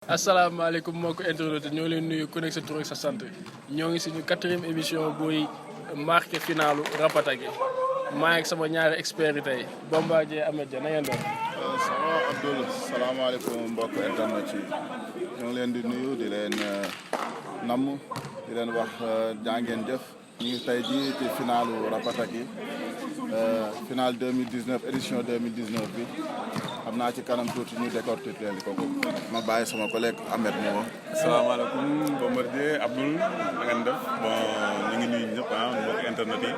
asalaamaaleykum mbokki internet ñoo leen nuyu ku nekk sa tur ak sa sant ñoo ngi suñu 4e émission buy marqué finalu Rapataki maa ngi sama ñaari expert yi tey Bombardier Ameth Dia na ngeen doon. ça va Abdoul salaamaaleykum mbokk internet yi ñoo ngi leen di nuyu di leen namm di leen wax jaa ngeen jëf ñu ngi tey jii ci finalu Rapataki final 2019 édition 2019 bi xam naa ci kanam tuuti ñu décortiquer ko ma bàyyi sama collègue Ameth moo. asalaamaaleykum Bombardier Abdoul na ngeen def bon ñu ngi nuyu ñëpp mbokk internet yi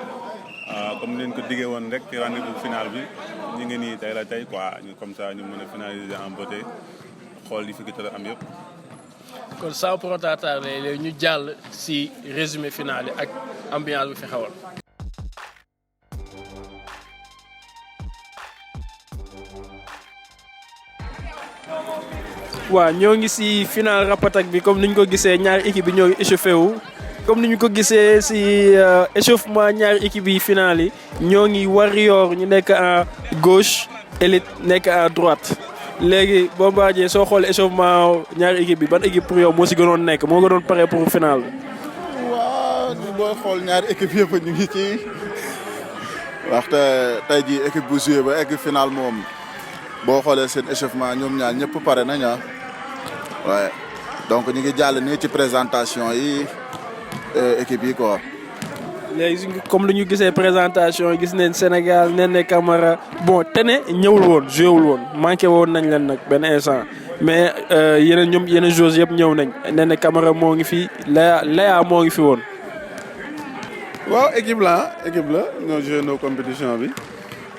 comme ni leen ko diggee woon rek ci rendez-vous final bi ñu ngi nii tey la tey quoi ñu comme ça ñu mën a finaliser en beauté xool li fi gën a am yëpp. kon sans pour autant tarder léegi ñu jàll si résumé final yi ak ambiance bi fi xewal. waaw ñoo ngi si final Rapataki bi comme ni ñu ko gisee ñaari équipe bi ñoo ngi échauffé wu comme ni ñu ko gisee si échauffement ñaari équipe yi final yi ñoo ngi Warrior ñu nekk à gauche Elite nekk à droite léegi Bombardier soo xoolee échauffement ñaari équipe bi ban équipe pour yow moo si gënoon nekk moo gënoon pare pour final bi. waaw booy xool ñaari équipe yëpp ñu ngi ci waxte tey jii équipe bu joué ba egg final moom boo xoolee seen échauffement ñoom ñaar ñëpp pare nañ waaye donc ñu ngi jàll nii ci présentation yi équipe yi quoi. léegi comme lu ñu gisee présentation yi gis nañ Sénégal Néné Camara bon Téné ñëwul woon joué wul woon manqué woon nañ leen nag benn instant mais yeneen joueurs yëpp ñëw nañ Néné Camara moo ngi fi Léa moo ngi fi woon. waaw équipe la ñoo joué no compétition bi.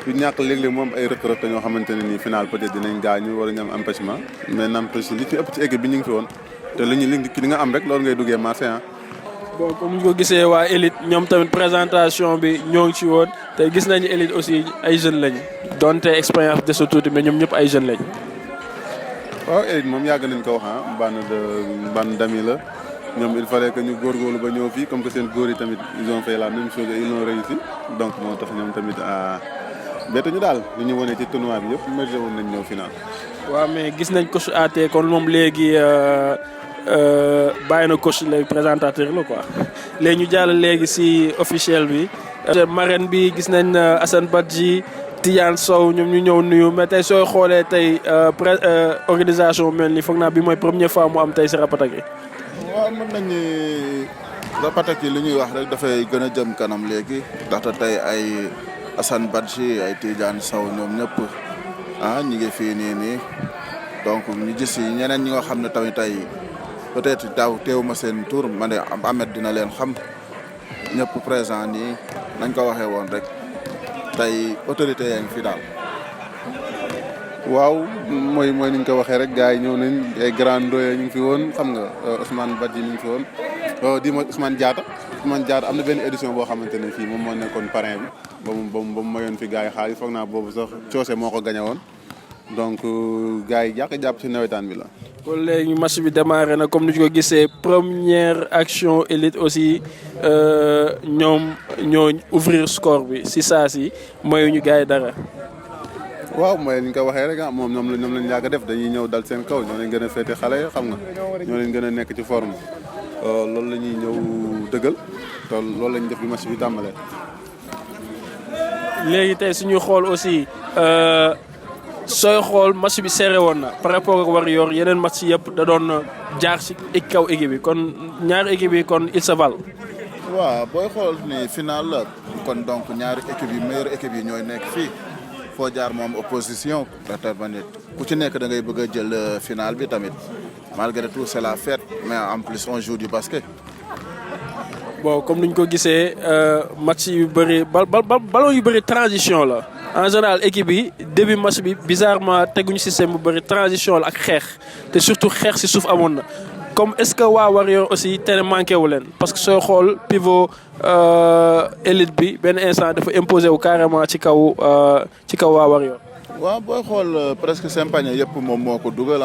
du ñàkk léeg-léeg moom ay rëq-rëq ñoo xamante ne nii final peut-être dinañ gaañu wala ñu am empêchement mais n'empêche li ci ëpp ci équipe bi ñu ngi fi woon te li nga am rek loolu ngay duggee marché bon comme ñu ko gisee waa Elite ñoom tamit présentation bi ñoo ngi ci woon te gis nañu Elite aussi ay jeunes lañ donte expérience de sa tuuti mais ñoom ñëpp ay jeunes lañ. waaw Elite moom yàgg nañ ko wax bande d'amis la ñoom il fallait que ñu góorgóorlu ba ñëw fii comme que seen góor yi tamit ils ont fait la même chose et ils l'ont réussi donc moo tax ñoom tamit bett ñu daal li ñu wane ci tournoi bi yëpp mérité woon nañ ñëw final. waaw mais gis nañ coach AT kon moom léegi bàyyi na coach léegi présentateur la quoi léegi ñu jàll léegi si officiel bi. marraine bi gis nañ Assane Badji Tidiane Sow ñoom ñu ñëw nuyu mais tey sooy xoolee tey organisation mel ni foog naa bi mooy première fois mu am tey si Rapataki. waaw mën nañ ni Rapataki li ñuy wax rek dafay gën a jëm kanam léegi ndaxte tey ay. Assane Badji ay Tidiane Sow ñoom ñëpp ñi ngi fii nii donc ñu gis yi ñeneen ñi nga xam ne tamit tey peut-être daaw teewuma seen tour ma ne Ameth dina leen xam ñëpp présent nii nañ ko waxee woon rek tey autorité yaa ngi fi daal. waaw mooy ni ñu ko waxee rek gars yi ñëw nañ ay grand doye ñu ngi fi woon xam nga Ousmane Badji mi ngi fi woon di ma Ousmane Diatta am na benn édition boo xamante ne fii moom moo nekkoon parrain bi. ba mu mayoon fi gars yi xaalis foog naa boobu sax coose moo ko gañe woon donc gars yi jàpp ci nawetaan bi la. kon léegi match bi démarré na comme ni ñu ko gisee première action Elite aussi ñoom ñoo ouvrir score bi si saa si mayuñu gars yi dara. waaw mooy ni ñu ko waxee rek moom ñoom lañ yàgg a def dañuy ñëw dal seen kaw ñoo leen gën a féete xale xam nga ñoo leen gën a nekk ci forme loolu la ñuy ñëw dëggal te loolu lañ def bi match bi tàmbalee. léegi tey suñuy xool aussi sooy xool match bi serré woon na par rapport ak Warrior yeneen match yëpp da doon jaar ci kaw équipe bi kon ñaari équipe yi kon il se valent. waaw booy xool ni final la kon donc ñaari équipe yi meilleure équipe yi ñooy nekk fii foo jaar moom opposition ku ci nekk da ngay bëgg a jël final bi tamit malgré tout c'est la fête mais en plus on joue du basket. bon comme ni ñu ko gisee match yu bëri ballon yu bëri transition la en général équipe yi début match bi bizarrement teguñu système bu bëri transition la ak xeex te surtout xeex si suuf amoon na comme est-ce que waa Warrior aussi te manqué wu leen parce que sooy xool pivot Elite bi benn instant dafa imposé wu carrément ci kaw waa Warrior. waaw booy xool presque seen panier yëpp moom moo ko dugal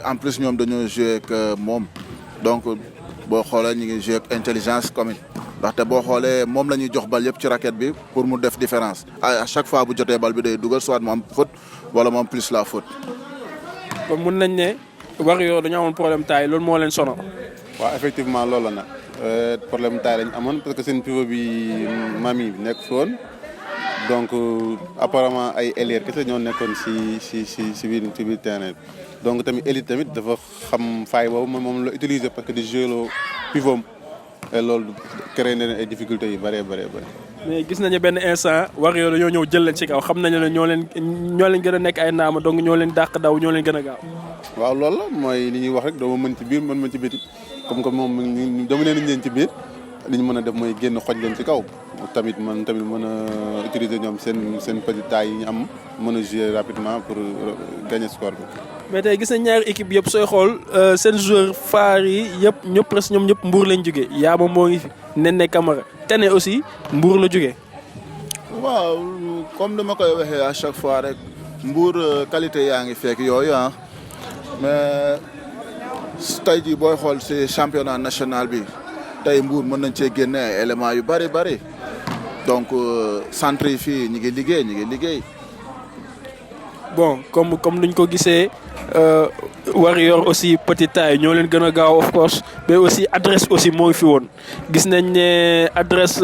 en plus ñoom dañoo joué ak moom donc. boo xoolee ñu ngi joué ak intelligence commune ndaxte boo xoolee moom la ñuy jox bal yëpp ci raquette bi pour mu def différence à chaque fois bu jotee bal bi day dugal soit mu am faute wala mu am plus la faute. kon mun nañ ne Warrior dañu amoon problème taille loolu moo leen sonal. waaw effectivement loolu la nag problème taille lañ amoon parce que seen pivot bi Mami nekk fi woon donc apparemment ay ailier kese ñoo nekkoon si biir terrain bi donc tamit élite tamit dafa xam faay boobu moom la utiliser parce que di jouer loo pivot et loolu créé na ay difficultés yu bëree bëri. mais gis nañu benn instant Warrior dañoo ñëw jël leen ci kaw xam nañu ne ñoo leen gën a nekk ay naama donc ñoo leen dàq daw ñoo leen gën a gaaw. waaw loolu la mooy li ñuy wax rek doo ma mën ci biir mën ci biti comme que moom dama leen ci biir li ñu mën a def mooy génn xoj leen ci kaw tamit mën a utiliser ñoom seen petite taille yi ñu am mën a jouer rapidement pour gagner score bi. mais tey gis nañ ñaari équipe yëpp sooy xool seen joueur phare yi ñëpp presque ñoom ñëpp Mbour lañ jógee Yaama moo ngi fi Néné Camara Tene aussi Mbour la jógee. waaw comme dama koy waxee à chaque fois rek Mbour qualité yaa ngi fekk yooyu mais tey jii booy xool ci championnat national bi tey Mbour mën nañ cee génne ay éléments yu bari donc centre yi fii ñi ngi liggéey. bon comme nuñ ko gisee Warrior aussi petite taille ñoo leen gën a gaaw of course mais aussi adresse aussi moo ngi fi woon gis nañ ne adresse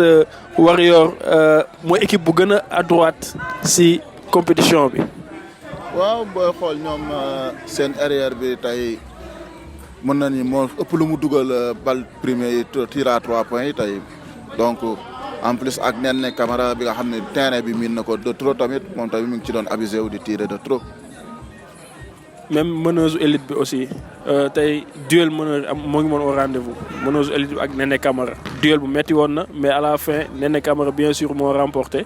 Warrior mooy équipe bu gën a à droite ci compétition bi. waaw booy xool ñoom seen arrière bi tey mën nañu moo ëpp lu mu dugal balle premier yi tir à 3 points yi tey donc en plus ak Néné Camara bi nga xam ne terrain bi miin na ko de trop tamit moom tamit mu ngi ci doon abusé wu di tirer de trop. même meneuse élite bi aussi tey duel meneur am moo ngi mën au rendez-vous meneuse élite bi ak Néné Camara duel bu metti woon na mais à la fin Néné Camara bien sûr moo remporté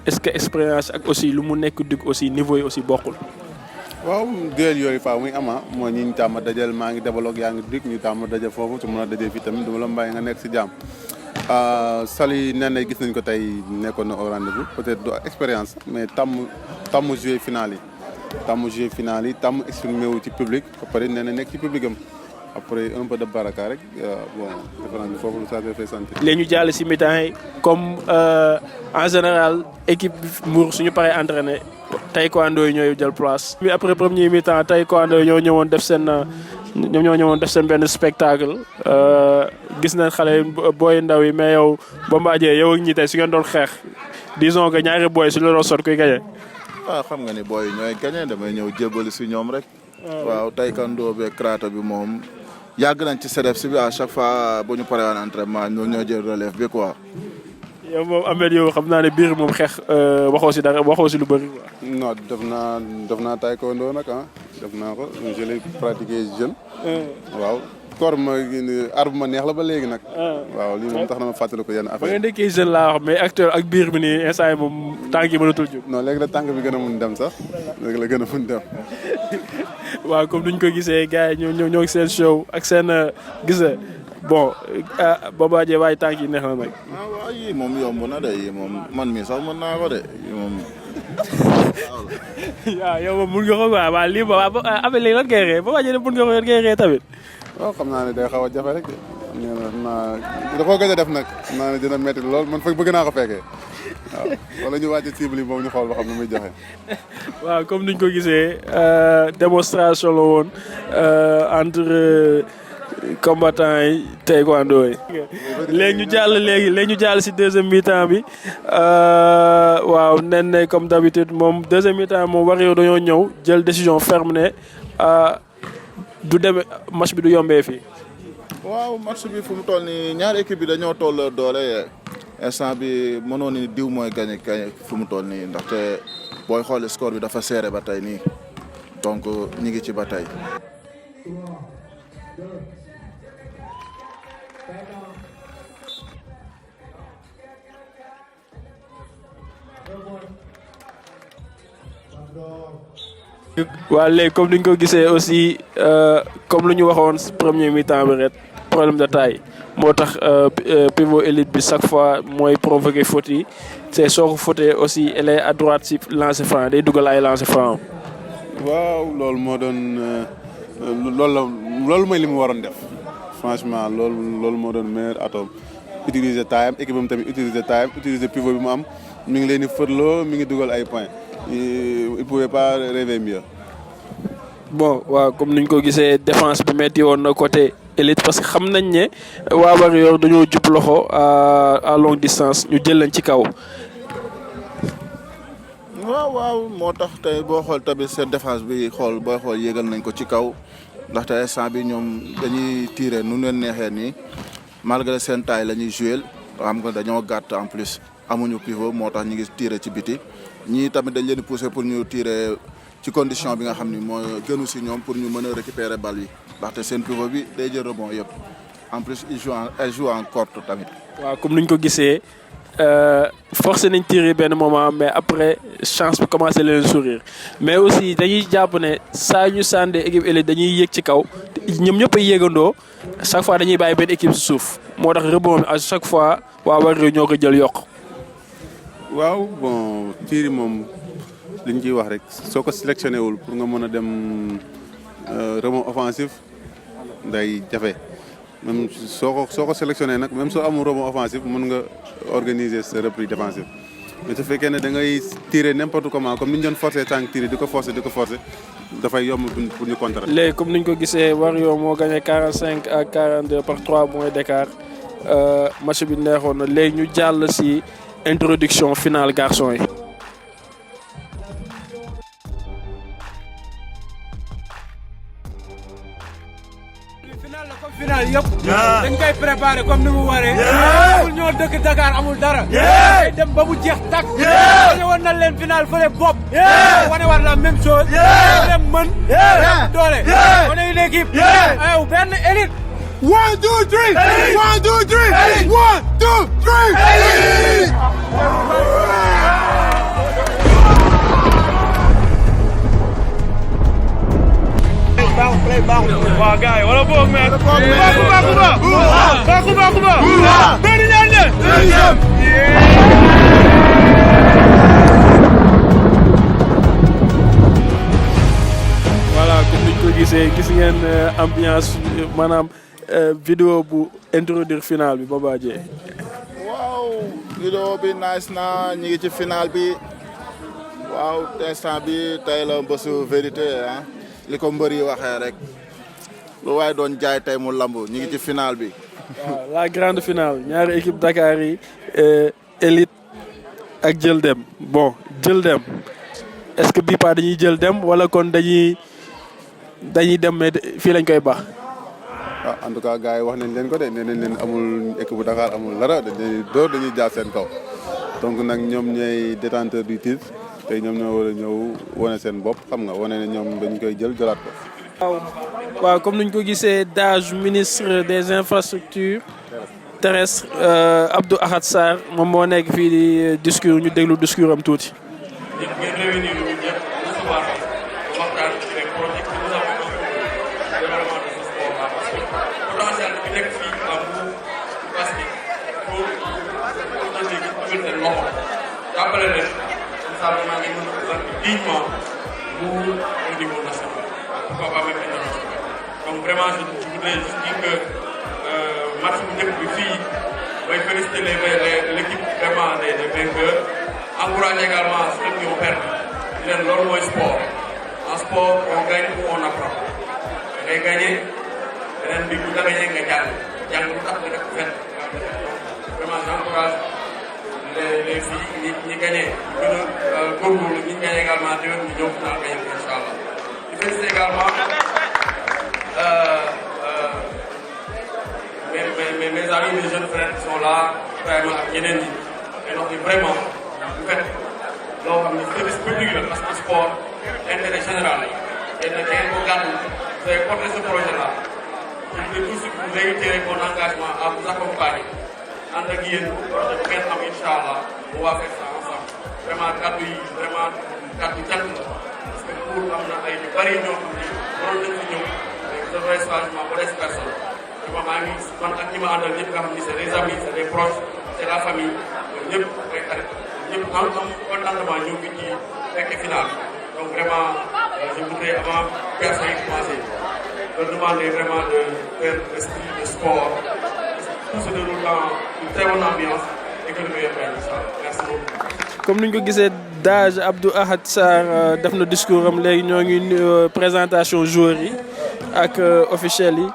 est-ce que expérience ak aussi lu mu nekk dugg aussi niveau yi aussi bokkul. waaw duel yooyu faaw muy ama mooy ñi ñu tàmm dajal maa ngi développé yaa ngi dugg ñu tàmm dajal foofu su mën a dajal fii tamit du ma la mbàyyi nga nekk si jàmm. Saly Néné gis nañ ko tey nekkoon na au rendez-vous peut-être du expérience mais tàmm jouer final yi tàmm exprimer wu ci public ba pare Néné nekk ci public am après un peu de baraka rek bon différence bi foofu ça fait sentir. léegi ñu jàll si mi-temps yi comme en général équipe Mbour suñu paree entraîné taekwondo yi ñooy jël place. mais après premier mi-temps taekwondo yi ñoo ñëwoon def seen benn spectacle gis nañ xale booy ndaw yi mais yow Bombardier yow ak ñi tey su ngeen doon xeex disons que ñaari booy suñu la doon sot kuy gañe. waaw xam nga ni booy ñooy gagné damay ñëw jébbali si ñoom rek. waaw taekwondo beeg karaté bi moom yàgg nañ ci CEDEPS si bi à chaque fois bu ñu paree woon entraînement ñoo jël relève bi quoi. yow moom Ameth yow xam naa ne biir moom xeex waxoo si dara waxoo si lu bëri quoi. non def naa taekwondo nag ah def naa ko je l'ai pratiqué jeune. waaw koor ma arme ma neex la ba léegi nag. waaw lii moom tax na ma fàttali ko yenn affaire. ba nga nekkee jeune laa wax mais actuel ak biir bi nii instant yi moom tànk yi mënatul jóg. non léegi la tànk bi gën a mun dem sax léegi la gën a mun dem. waaw comme duñ ko gisee gars yi ñoo ngi seen show ak seen gis bon Bombardier waaye tànk yi neex na nag. waaw yii moom yomb na de yii moom man mii sax mën naa ko de yii moom. waaw yow moom mun nga ko quoi waaw lii ba waaw Ameth léegi lan ngay ree Bombardier mun nga ko yan ngay ree tamit. waaw xam naa ne day xaw a jafe rek de nee na da koo gëj a def nag xam naa ne dina métti lool man fekk bëgg naa ko fekkee waaw wala ñu wàcc cible yi moom ñu xool ba xam ne muy joxe. waaw comme niñ ko gisee démonstration la woon entre combattants yi taekwondo yi. léegi ñu jàll si deuxième mi-temps bi waaw nen ne comme d'habitude moom deuxième mi-temps moom Warrior dañoo ñëw jël décision ferme ne du demee match bi du yombee fii. waaw match bi fu mu toll nii ñaari équipe bi dañoo toll doole instant bi mënoon ni diw mooy gagné fu mu toll nii ndaxte booy xool score bi dafa serré ba tey nii donc ñi ngi ci ba tey. waaw léegi comme ni ñu ko gisee aussi comme lu ñu waxoon premier mi-temps bi rek problème de taille moo tax pivot élite bi chaque fois mooy provoquer faute yi te soo ko fautee aussi elle est à droite si lancer franc day dugal ay lancer franc. waaw loolu moo doon loolu mooy li mu waroon def franchement loolu moo doon meilleur atome utiliser taille am équipe am tamit utiliser taille am utiliser pivot bi mu am mi ngi leen di fërloo mi ngi dugal ay points il pouvait pas rêver mieux. bon waaw comme niñ ko gisee défense bi metti woon na côté élite parce que xam nañ ne waa Warrior dañoo jub loxo à longue distance ñu jël leen ci kaw. waaw moo tax tey boo xool tamit seen défense bi booy xool yéegal nañ ko ci kaw ndaxte instant bi ñoom dañuy tirer nu leen neexee nii malgré seen taille la ñuy jouer xam nga dañoo gàtt en plus amuñu pivot moo tax ñu ngi tirer ci biti ñii tamit dañ leen di pousser pour ñu tirer ci condition bi nga xam ni mooy gënu si ñoom pour ñu mën a récupérer balle yi ndaxte seen pivot bi day jël rebond yëpp en plus elle joue en courte tamit. waaw comme niñ ko gisee forcé nañ tirer benn moment mais après chance bi commencé leen sourire mais aussi dañuy jàpp ne saa ñu sàndee équipe élite dañuy yéeg ci kaw ñoom ñëpp a yéegandoo chaque fois dañuy bàyyi benn équipe si suuf moo tax rebond bi à chaque fois waa Warrior ñoo ko jël yokk. waaw bon tiir moom li ñu ciy wax rek soo ko sélectionné wul pour nga mën a dem rebond offensif day jafe même soo ko sélectionné nag même soo amul rebond offensif mën nga organiser sa reprise défensive mais su fekkee ne da ngay tirer n'importe comment comme ni ñu doon forcer tànk tirer di ko forcer dafay yomb pour ñu contrer. léegi comme ni ñu ko gisee Warrior moo gagné 45 à 42 par 3 points d'écart match bi neexoon na léegi ñu jàll si introduction finale garçon yi. final yëpp dañ koy préparé comme ni mu waree amul ñoo dëkk Dakar amul dara day dem ba mu jeex tak wane woon na leen final fële bopp wane war la même chose dem mën dem doole wane une équipe ayow benn élite 1 2 3 1 2 3 1 2 3 waaw gars yi wala boog mais. Bakouba. benn ñaar ñe. voilà comme niñ ko gisee gis ngeen ambiance maanaam vidéo bu introduire final bi Baba Dieng. waaw vidéo bi nice na ñu ngi ci final bi waaw instant bi tey la bésu vérité ah. li ko mbër yi waxee rek lu waaye doon jaay tey mu lamb ñu ngi ci final bi. waaw la grande finale ñaari équipe Dakar yi élite ak jël dem bon jël dem est-ce que bii pas dañuy jël dem wala kon dañuy dem mais fii lañ koy baax. ah en tout cas gars yi wax nañ leen ko de nee nañ leen amul équipe bu Dakar amul dara dañuy door dañuy jaar seen kaw donc nag ñoom ñooy détenteur du titre. tey ñoom ñoo war a ñëw wane seen bopp xam nga wane ne ñoom dañ koy jëlaat ko. waaw comme ni ñu ko gisee DAGE ministre des infrastructures terrestres Abdou Ahad Sarr moom moo nekk fii di discours ñu déglu discours am tuuti. ngeen réunir ñu ñëpp recevoir waxtaan les projets que nous avons développement de ce sport là parce que potentiel bi nekk fii à Mbour parce que pour ñu jël seen loxo jàppale leen. Maa ngi mën a présenter dignement pour au niveau national pourquoi pas même international donc vraiment je voudrais juste dire que match bu njëkk bi fii mooy féliciter l'équipe vraiment des vainqueurs encourager également ceux qui ont perdu di leen loolu mooy sport en sport on gagne ou on apprend da ngay gagné beneen bi bu nga gagné nga jàng lu tax nga def ko fenn vraiment j'encourage les filles ñi gagné gën a góorgóorlu ñi gagné également déwén ñu ñëw final gagné ko incha allah di féliciter également mes amis mes jeunes frères qui sont là vraiment ak ñeneen ñi mais wax ni vraiment bu fekk loo xam ne service public la parce que sport intérêt général la yéen nag ngeen ko gàddu vous avez porté ce projet là je voulais tout de suite vous réitérer mon engagement à vous accompagner ànd ak yéen projet bu ngeen am incha allah on va faire ça ensemble vraiment kaddu yi vraiment kaddu jàpp la parce que pour am na ay ñu bëri ñoo xam ne waroon nañ fi ñëw mais vous avez changement pour des personnes vraiment maa ngi man ak ñi ma àndal ñëpp nga xam ni c'est des amis c'est des proches c'est la famille ñëpp ay xarit ñëpp am contentement ñëw fi ci fekk final donc vraiment je voudrais avant personne yi commencer de demander vraiment de faire l'esprit de sport. Tout se déroule dans une très bonne ambiance et que le meilleur gagne. Merci beaucoup. comme ni ñu ko gisee Dage Abdou Ahad Sarr def na discours am léegi ñoo ngi présentation joueurs yi ak officiels yi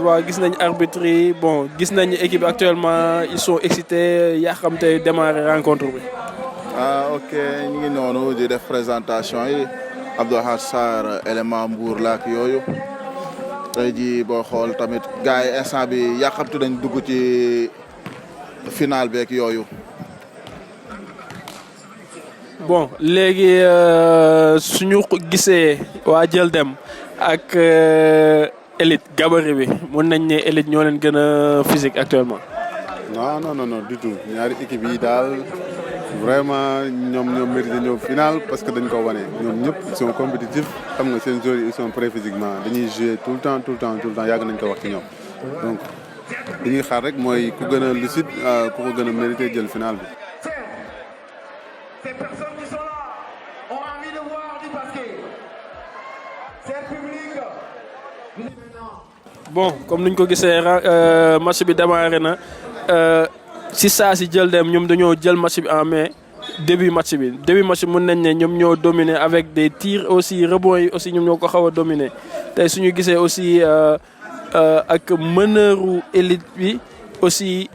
waaw gis nañ arbitre yi bon gis nañ équipe actuellement ils sont excités yaa xam te démarrer rencontre bi. ok ñu ngi noonu di def présentation yi Abdou Ahad Sarr élément Mbour la ak yooyu tey jii boo xool tamit gars yi instant bi yàqamtu nañ dugg ci final beeg yooyu. bon léegi suñu gisee waa jël dem ak élite gabarit bi mun nañ ne élite ñoo leen gën a physique actuellement. non du tout ñaari équipe yi daal vraiment ñoo mérité ñëw final parce que dañ ko wane ñoom ñëpp ils sont compétitifs xam nga seen joueurs yi ils sont prêts physiquement dañuy jouer tout le temps yàgg nañ ko wax ci ñoom donc li ñuy xaar rek mooy ku gën a lucide ku ko gën a mérité jël final bi. Ces personnes qui sont là ont envie de voir du basket. C'est public. bon comme niñ ko gisee match bi démarré na si saa si jël dem ñoom dañoo jël match bi en main début match bi mën nañ ne ñoom ñoo dominer avec des tirs aussi rebonds yi aussi ñoom ñoo ko xaw a dominer tey suñu gisee aussi ak meneuru élite bi aussi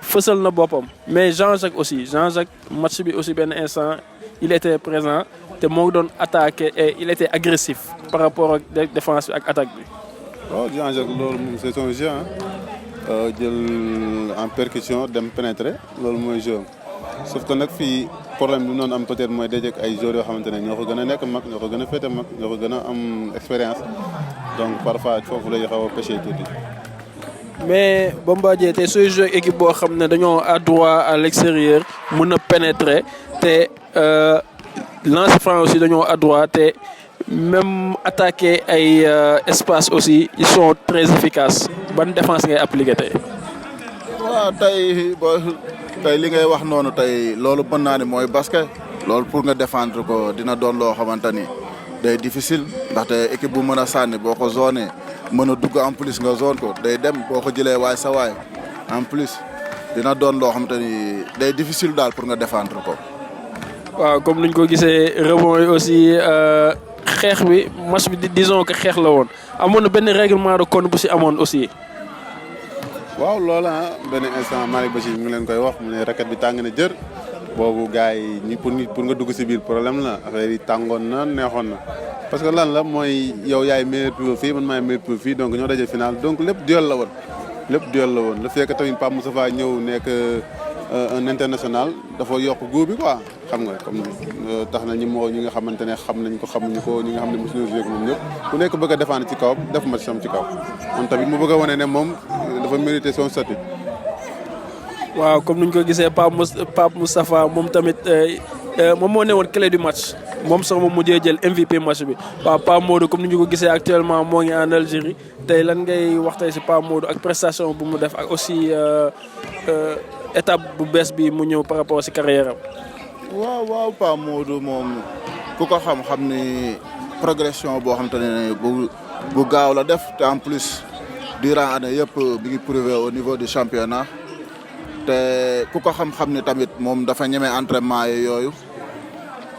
fësal na boppam mais Jean-Jacques match bi aussi benn instant il était présent te moo ngi doon attaqué et il était agressif par rapport ak défense bi ak attaque bi. waaw Jean-Jacques loolu moom c'est son jeu jël en percussion dem pénétrer loolu mooy jeu sauf que nag fii problème bi noonu am peut-être mooy dajeek ay joueurs yoo xamante ne ñoo ko gën a nekk mag ñoo ko gën a féete mag ñoo ko gën a am expérience donc parfois foofu lay xaw a pêché tuuti. mais Bombardier tey sooy joué équipe boo xam ne dañoo à droit à l'extérieur mun a pénétrer te lancer franc aussi dañoo à droit te même attaquer ay espace aussi ils sont très efficaces ban défense ngay appliquer tey. waaw tey li ngay wax noonu tey loolu mën naa ne mooy basket loolu pour nga défendre ko dina doon loo xamante ni day difficile ndaxte équipe bu mën a sànni boo ko zoné mën a dugg en plus nga zone ko day dem boo ko jëlee waay sa waay en plus dina doon loo xamante ni day difficile daal pour nga défendre ko. waaw comme niñ ko gisee rebond yi aussi xeex bi match bi disons que xeex la woon amoon na benn règlement de compte bu si amoon aussi. waaw loola benn instant Malick Bachir mi ngi leen koy wax mu ne raquette bi tàng na jër boobu gars yi ñi pour nga dugg si biir problème la affaire yi tàngoon na neexoon na parce que lan la mooy yow yaay meilleur pivot fii man maay meilleur pivot fii donc ñoo daje final donc lépp duel la woon le fait que tamit Pape Moustapha ñëw nekk un international dafa yokk góob bi quoi xam nga comme tax na ñi nga xamante ne xam nañ ko xamuñu ko ñi nga xam ne mosuñu joué moom ñëpp ku nekk bëgg a défendre ci kawam def match sam ci kaw moom tamit mu bëgg a wane ne moom dafa mérité son statut. waaw comme niñ ko gisee Pape Moustapha moom tamit moom moo newoon clé du match moom sax moom mujjee jël MVP match bi waaw Pape Modou comme ni ñu ko gisee actuellement moo ngi en Algérie tey lan ngay wax tey si Pape Modou ak prestation bu mu def ak aussi étape bu bees bi mu ñëw par rapport si carrière am. waaw Pape Modou moom ku ko xam ni progression boo xam te ne bu gaaw la def te en plus durant année yëpp bi ngi prouvé au niveau du championnat te ku ko xam ni tamit moom dafa ñeme entraînement yi yooyu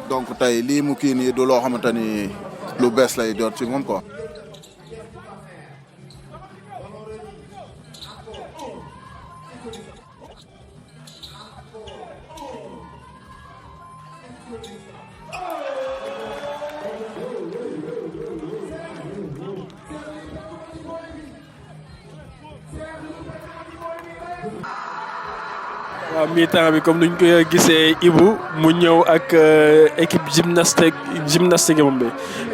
donc tey lii mu kii nii du loo xamante ni lu bees lay doon ci moom quoi. waaw mi-temps bi comme nuñ ko gisee Ibou mu ñëw ak équipe gymnastique moom bi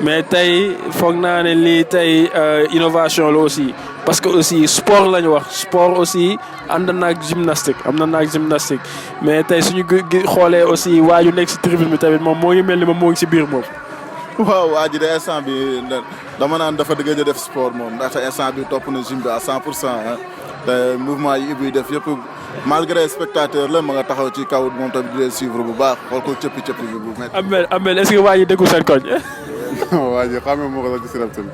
mais tey foog naa ne lii tey innovation la aussi parce que aussi sport la ñu wax sport aussi ànd naag gymnastique am na naag gymnastique mais tey suñu xoolee aussi waa ju nekk si tribune bi tamit moom moo ngi mel ni moom moo ngi si biir moom. waaw waa ji de instant bi dama naan dafa gëj a def sport moom ndaxte instant bi topp na gym bi à 100% te mouvement yi Ibou yi def yëpp. malgré spectateur la ma nga taxaw ci kaw moom tamit di leen suivre bu baax xool ko cëppi bi bu métti. Amel est-ce que waa ji déggu seen koñ. waa ji xam nga moo ko sax ci sirab tamit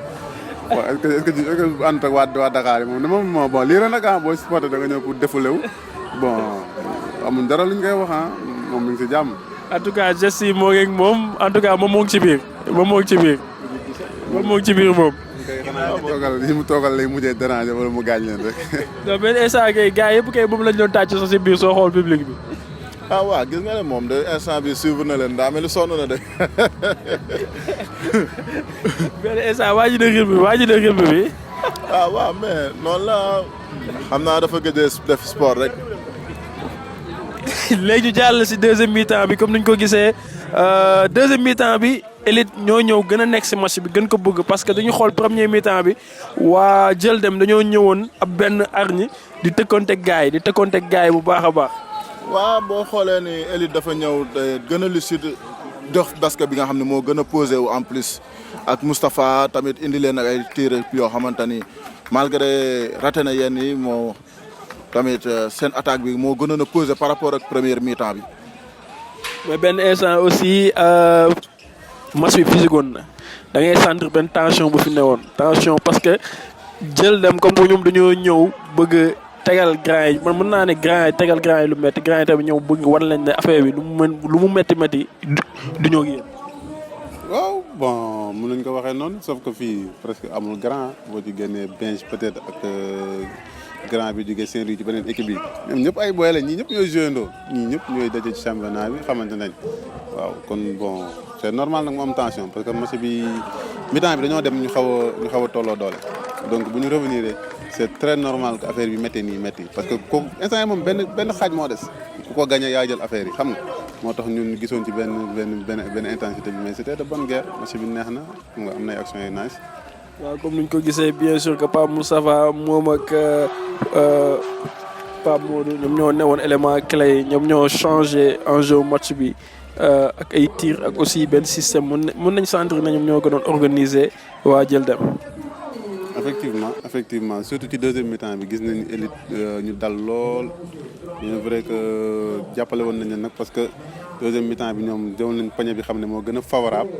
waaw est-ce que ànd ak waa Dakar yi moom ne moom bon lii la nag booy supporter da nga ñëw pour défouler wu bon amuñ dara luñ koy wax moom mi ngi si jàmm. en tout cas geste yi moo ngi moom en tout cas moom moo ngi ci biir moom moo ngi ci biir moom. toogal li mu toogal lay mujjee déranger wala mu gaañ leen rek. non mais instant kay gars yëpp kay moom lañ doon tàcc sax si biir soo xool public bi. waaw gis nga ne moom de instant bi suivre na leen daa mel ni sonn na de. benn instant waa ji na rythme bi. waaw mais noonu la xam naa dafa gëj a def sport rek. léegi ñu jàll si deuxième mi-temps bi comme ni ñu ko gisee deuxième mi-temps bi Elite ñoo ñëw gën a nekk si match bi gën ko bëgg parce que dañu xool premier mi-temps bi waa jël dem dañoo ñëwoon ab benn arñi di tëkkonteeg gars yi bu baax a baax. waaw boo xoolee ni Elite dafa ñëw gën a lucide dox basket bi nga xam ne moo gën a posé wu en plus ak Moustapha tamit indi leen ak ay tir yoo xamante ni malgré raté na yenn yi moo tamit seen attaque bi moo gënoon a posé par rapport ak première mi-temps bi. mais benn instant aussi match bi physique woon na da ngay sentir benn tension bu fi newoon tension parce que jël dem comme bu ñoom dañoo ñëw bëgg tegal grand yi man mën naa ne grand yi tegal grand yi lu métti grand yi tamit ñëw bëgg wan lañ ne affaire bi lu mu métti du ñoo yéen. waaw bon mën nañu ko waxee noonu sauf que fii presque amul grand boo ci génnee bench peut-être ak grand bi jógee Saint-Louis ci beneen équipe bi ñoom ñëpp ay boy la ñii ñëpp ñooy joué ndoo ñii ñëpp ñooy daje ci championnat bi xamante nañ waaw kon bon c'est normal nag mu am tension parce que match bi mi-temps bi dañoo dem ñu xaw a tolloo doole donc bu ñu revenir c'est très normal que affaire bi métti nii métti parce que kooku instant yi moom benn xaaj moo des ku ko gagné yaa jël affaire yi xam nga moo tax ñun gisoon ci benn intensité bi mais c'était de bonne guerre match bi neex na xam nga am nay actions yu nice. waaw comme ni ñu ko gisee bien sûr que Pape Moustapha moom ak Pape Modou ñoom ñoo newoon élément clé yi ñoom ñoo changé enjeu match bi ak ay tir ak aussi benn système mun nañ sentir ne ñoom ñoo ko doon organiser waa jël dem. effectivement surtout ci deuxième mi-temps bi gis nañu Elite ñu dal lool c'est vrai que jàppale woon nañ leen nag parce que deuxième mi-temps bi ñoom jëwoon nañ panier bi xam ne moo gën a favorable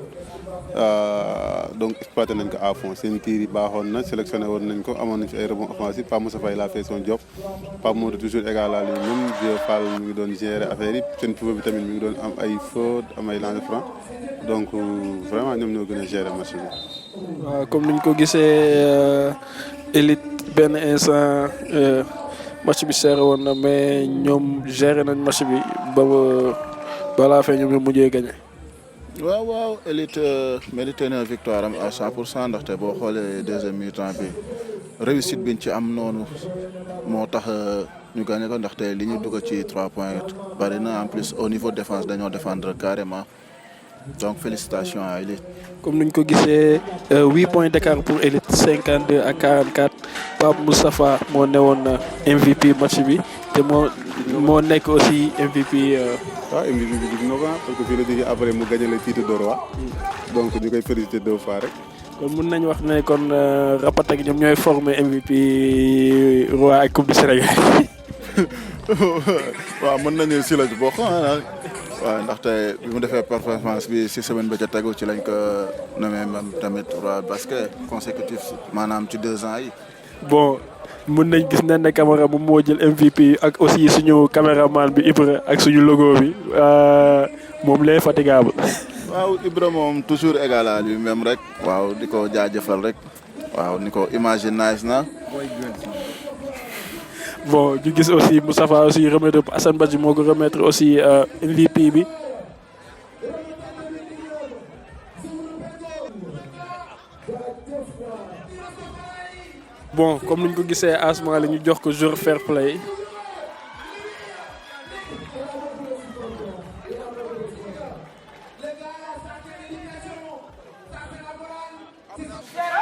donc exploité nañ ko à fond seen tir yi baaxoon na sélectionné woon nañ ko amoon nañ ci ay rebond offensif Pape Moussa Faye la fait son job Pape Modou toujours égal à lui-même Dieu Fall mi ngi doon gérer affaire yi seen pivot bi tamit mi ngi doon am ay fautes am ay lancers francs donc vraiment ñoom ñoo gën a gérer match bi. waaw comme ni ñu ko gisee Elite benn instant match bi serré woon na mais ñoom géré nañ match bi balaa fee ñoom ñu mujjee gagné. waaw Elite mérité na victoire am à 100% ndaxte boo xoolee deuxième mi-temps bi réussite biñ ci am noonu moo tax ñu gagné ko ndaxte li ñu dugg ci 3 points bari na en plus au niveau défense dañoo défendre carrément donc félicitations à Elite. comme ni ñu ko gisee 8 points d'écart pour Elite 52 à 44 Pape Moustapha moo newoon MVP match bi te moo nekk aussi MVP. waaw MVP bi gis na ko parce que fii la jógee après mu gagné le titre de roi donc ñu koy féliciter 2 fois rek. kon mun nañu wax ne kon Rapatek ñoom ñooy formé MVP roi ak coupe du Sénégal. waaw mën nañu si la bokk waaw ndaxte bi mu defee performance bi si semaine ba ca tegu ci lañ ko nommé même tamit roi basket consécutif maanaam ci 2 ans yi. bon mun nañ gis ne Camara moom moo jël MVP ak aussi suñu caméraman bi Ibra ak suñu logo bi moom l'infatigable. waaw Ibra moom toujours égal à lui-même rek. waaw di ko jaajëfal rek. waaw ni ko image nice na. bon ñu gis aussi Moustapha aussi remettre Assane Badji moo ko remettre aussi MVP bi. bon comme ni ñu ko gisee Asma la ñu jox ko jour fair play.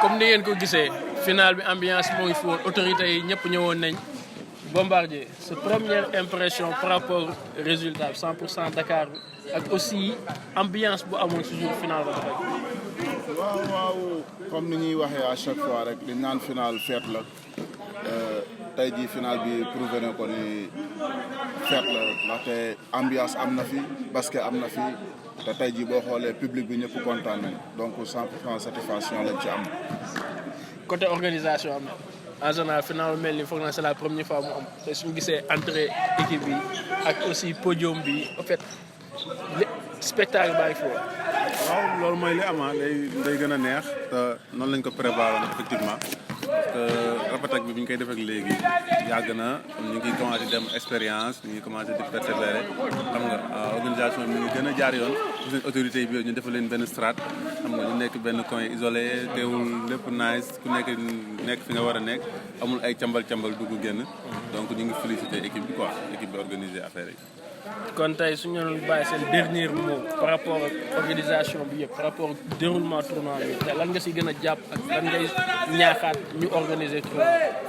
comme ni ngeen ko gisee final bi ambiance moo ngi fi woon autorités yi ñëpp ñëwoon nañ. Bombardier sa première impression par rapport résultat bi 100% Dakar bi ak aussi ambiance bu amoon ci jour final ba rek. waaw comme ni ñuy waxee à chaque fois rek li naan final fête la tey jii final bi prouvé na ko ni fête la ndaxte ambiance am na fi basket am na fi te tey jii boo xoolee public bi ñëpp kontaan nañ donc 100% satisfaction lañ ci am. côté organisation am na. en général final mel ni foog naa c'est la première fois mu am te suñu gisee entrée équipe bi ak aussi podium bi en fait spectacle baa ngi fi woon. waaw loolu mooy li ama day gën a neex te noonu lañ ko préparé effectivement parce que Rapatak bi ñu koy def ak léegi yàgg na ñu ngi commencé dem expérience ñu ngi commencé di persévérer xam nga organisation bi ñu ngi gën a jaar yoon gis nañ autorité bi ñu defal leen benn strate xam nga ñu nekk benn coin isolé teewul lépp nice ku nekk fi nga war a nekk amul ay cambal dugg génn donc ñu ngi félicité équipe bi quoi équipe bi organisé affaire yi. kon tey su ñu doon bàyyi seen dernier mot par rapport ak organisation bi yëpp par rapport ak déroulement tournoi bi te lan nga si gën a jàpp ak lan ngay ñaaxaat ñu organiser tournoi.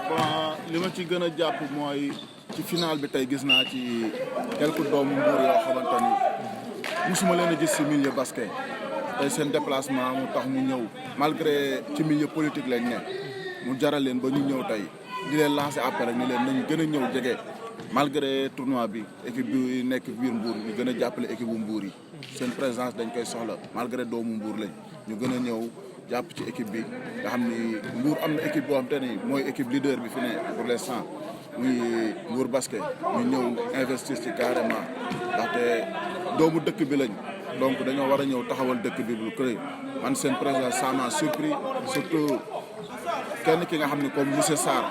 bon li ma ci gën a jàpp mooy ci final bi tey gis naa ci quelques doomu Mbour yoo xamante ni musuma leen a gis si milieu basket tey seen déplacement mu tax mu ñëw malgré ci milieu politique lañ ne mu jaral leen ba ñu ñëw tey di leen lancer appel rek ni leen nañ gën a ñëw jege. malgré tournoi bi équipe bi nekk biir Mbour ñu gën a jàppale équipe bu Mbour yi seen présence dañ koy soxla malgré doomu Mbour lañ ñu gën a ñëw jàpp ci équipe bi nga xam ni Mbour am na équipe boo xam te ni mooy équipe leader bi fi ne pour l'instant muy Mbour basket ñu ñëw investir ci carrément ndaxte doomu dëkk bi lañ donc dañoo war a ñëw taxawal dëkk bi bu këy man seen présence ça m'a surpris surtout kenn ki nga xam ne comme monsieur Sarr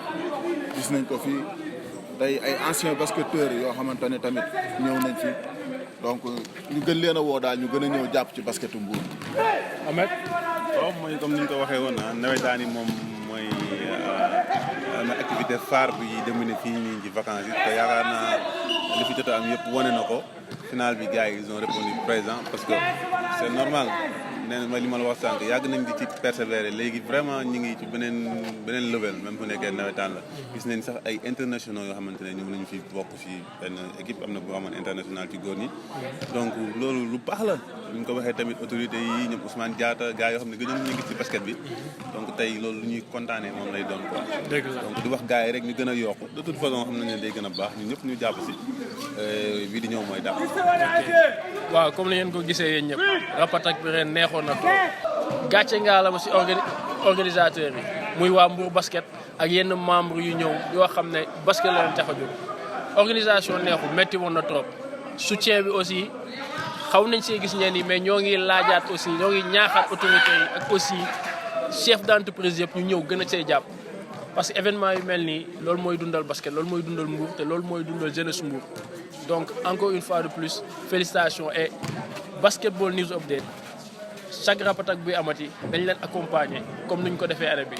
gis nañ ko fii tey ay anciens basketteurs yoo xamante ne tamit ñëw nañ fi donc ñu gën leen a woo daal ñu gën a ñëw jàpp ci basketu Mbour. Ahmed. waaw mooy comme ni ñu ko waxee woon nawetaan yi moom mooy na activité phare bi demee fii nii ci vacances yi te yaakaar naa li fi jot a am yëpp wane na ko final bi gars yi ils ont répondu présent parce que c'est normal. nee na li ma la wax sànq yàgg nañ di ci persévérer léegi vraiment ñu ngi ci beneen level même bu nekkee nawetaan la gis nañ sax ay internationaux yoo xamante ne ñoom lañu fi bokk fii benn équipe am na boo xamante international ci góor ñi donc loolu lu baax la ñu ngi ko waxee tamit autorités yi ñoom Ousmane Diatta gars yoo xam ne gëjoon ñu ngi ci basket bi donc tey loolu lu ñuy kontaanee moom lay doon quoi donc di wax gars yi rek ñu gën a yokku de toute façon xam nañ ne day gën a baax ñun ñëpp ñu jàpp si bii di ñëw mooy dàq waaw comme ni ngeen ko gisee yéen ñëpp Rapatak bi ren neexoon na trop gàcce ngaa la ma si organisateur yi muy waa Mbour basket ak yenn membre yu ñëw yoo xam ne basket la leen tax a jóg organisation neexul métti woon na trop soutien bi aussi xaw nañ see gis ñeen yi mais ñoo ngi laajaat aussi ñoo ngi ñaaxaat autorités yi ak aussi chef d'entreprise yëpp ñu ñëw gën a see jàpp parce que événement yu mel nii loolu mooy dundal basket loolu mooy dundal Mbour te loolu mooy dundal jeunesse Mbour donc encore une fois de plus félicitations et Basketball News Update chaque Rapatak buy amati dañ leen accompagner comme nuñ ko defee année bi.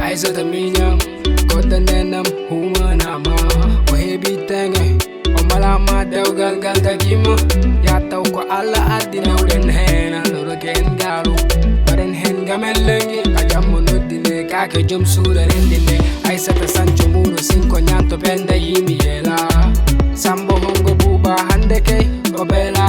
Aisata minyam kota nenam humanama wahebi tenge omalama dewgal gal tagima ya taw ko alla addina wden hen loro gen galu baren hen gamel lengi kajammo noddine kake jom suura rendine Aisata sancho muro sinko nyanto benda yimi yela sambo hongo buba hande kay o bela